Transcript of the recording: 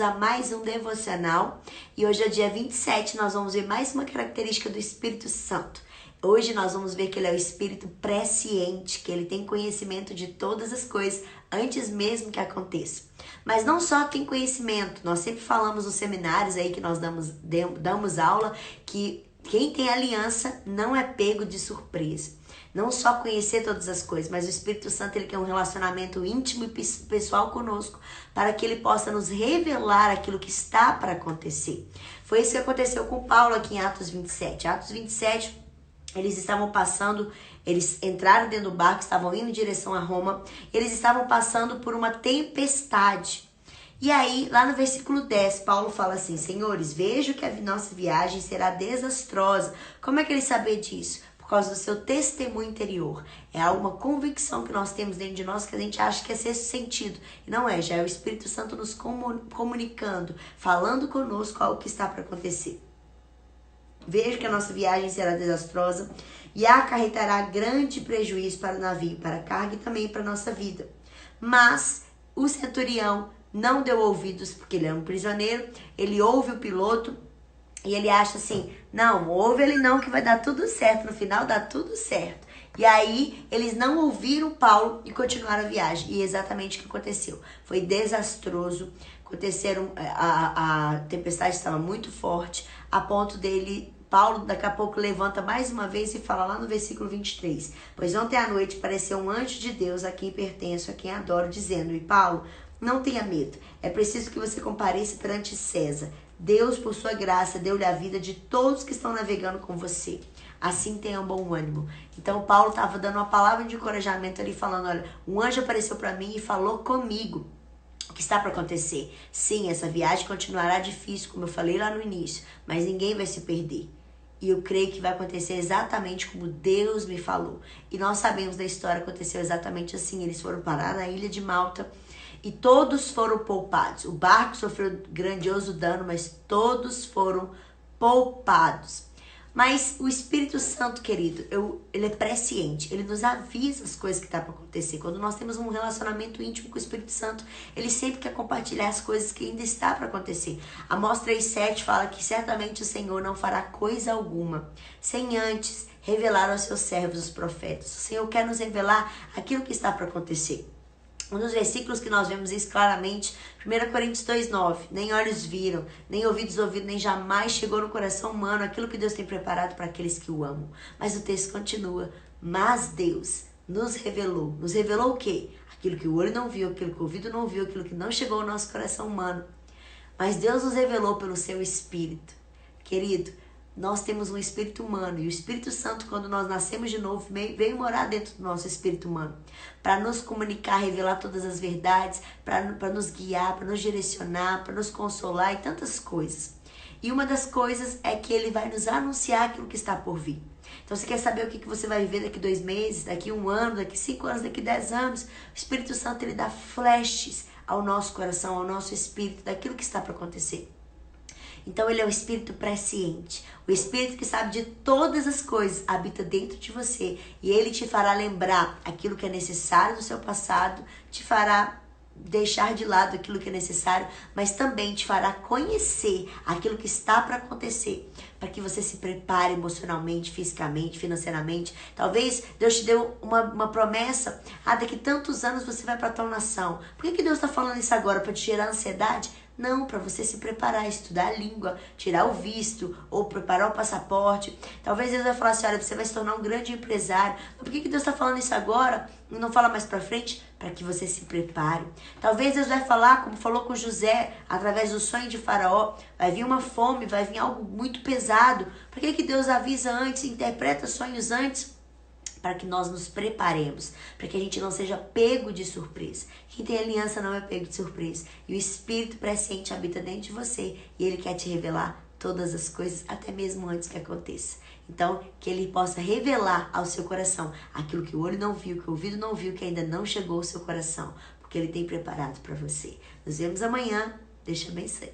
bem-vindos a mais um devocional. E hoje é dia 27, nós vamos ver mais uma característica do Espírito Santo. Hoje nós vamos ver que ele é o Espírito presciente, que ele tem conhecimento de todas as coisas antes mesmo que aconteça. Mas não só tem conhecimento, nós sempre falamos nos seminários aí que nós damos aula que quem tem aliança não é pego de surpresa. Não só conhecer todas as coisas, mas o Espírito Santo ele quer um relacionamento íntimo e pessoal conosco, para que ele possa nos revelar aquilo que está para acontecer. Foi isso que aconteceu com Paulo aqui em Atos 27. Atos 27, eles estavam passando, eles entraram dentro do barco, estavam indo em direção a Roma, eles estavam passando por uma tempestade. E aí, lá no versículo 10, Paulo fala assim: Senhores, vejo que a nossa viagem será desastrosa. Como é que ele sabia disso? Por causa do seu testemunho interior. É alguma convicção que nós temos dentro de nós que a gente acha que é sexto sentido. E não é, já é o Espírito Santo nos comunicando, falando conosco algo que está para acontecer. Vejo que a nossa viagem será desastrosa e acarretará grande prejuízo para o navio, para a carga e também para a nossa vida. Mas o centurião não deu ouvidos, porque ele é um prisioneiro, ele ouve o piloto e ele acha assim, não, ouve ele não, que vai dar tudo certo, no final dá tudo certo. E aí, eles não ouviram Paulo e continuaram a viagem. E exatamente o que aconteceu. Foi desastroso. A tempestade estava muito forte, a ponto dele, Paulo daqui a pouco levanta mais uma vez e fala lá no versículo 23. Pois ontem à noite apareceu um anjo de Deus a quem pertenço, a quem adoro, dizendo, e Paulo, não tenha medo, é preciso que você compareça perante César. Deus, por sua graça, deu-lhe a vida de todos que estão navegando com você. Assim tenha um bom ânimo. Então, Paulo estava dando uma palavra de encorajamento ali, falando, olha, um anjo apareceu para mim e falou comigo o que está para acontecer. Sim, essa viagem continuará difícil, como eu falei lá no início, mas ninguém vai se perder. E eu creio que vai acontecer exatamente como Deus me falou. E nós sabemos da história, aconteceu exatamente assim. Eles foram parar na ilha de Malta, e todos foram poupados. O barco sofreu grandioso dano, mas todos foram poupados. Mas o Espírito Santo, querido, ele é presciente. Ele nos avisa as coisas que estão para acontecer. Quando nós temos um relacionamento íntimo com o Espírito Santo, ele sempre quer compartilhar as coisas que ainda está para acontecer. Amós 3,7 fala que certamente o Senhor não fará coisa alguma, sem antes revelar aos seus servos, os profetas. O Senhor quer nos revelar aquilo que está para acontecer. Um dos versículos que nós vemos isso claramente, 1 Coríntios 2,9, nem olhos viram, nem ouvidos ouviram, nem jamais chegou no coração humano aquilo que Deus tem preparado para aqueles que o amam. Mas o texto continua, mas Deus nos revelou o quê? Aquilo que o olho não viu, aquilo que o ouvido não viu, aquilo que não chegou ao nosso coração humano. Mas Deus nos revelou pelo seu Espírito. Querido, nós temos um espírito humano e o Espírito Santo, quando nós nascemos de novo, veio morar dentro do nosso espírito humano para nos comunicar, revelar todas as verdades, para nos guiar, para nos direcionar, para nos consolar e tantas coisas. E uma das coisas é que ele vai nos anunciar aquilo que está por vir. Então, você quer saber o que você vai viver daqui 2 meses, daqui 1 ano, daqui 5 anos, daqui 10 anos? O Espírito Santo, ele dá flashes ao nosso coração, ao nosso espírito, daquilo que está para acontecer. Então ele é o Espírito presciente, o Espírito que sabe de todas as coisas, habita dentro de você e ele te fará lembrar aquilo que é necessário do seu passado, te fará deixar de lado aquilo que é necessário, mas também te fará conhecer aquilo que está para acontecer, para que você se prepare emocionalmente, fisicamente, financeiramente. Talvez Deus te deu uma promessa, daqui tantos anos você vai para tal nação. Por que Deus está falando isso agora? Para te gerar ansiedade? Não, para você se preparar, estudar a língua, tirar o visto ou preparar o passaporte. Talvez Deus vai falar assim, olha, você vai se tornar um grande empresário. Mas por que Deus está falando isso agora e não fala mais para frente? Para que você se prepare. Talvez Deus vai falar, como falou com José, através do sonho de Faraó, vai vir uma fome, vai vir algo muito pesado. Por que Deus avisa antes, interpreta sonhos antes? Para que nós nos preparemos, para que a gente não seja pego de surpresa. Quem tem aliança não é pego de surpresa. E o Espírito presciente habita dentro de você e ele quer te revelar todas as coisas, até mesmo antes que aconteça. Então, que ele possa revelar ao seu coração aquilo que o olho não viu, que o ouvido não viu, que ainda não chegou ao seu coração, porque ele tem preparado para você. Nos vemos amanhã. Deus te abençoe.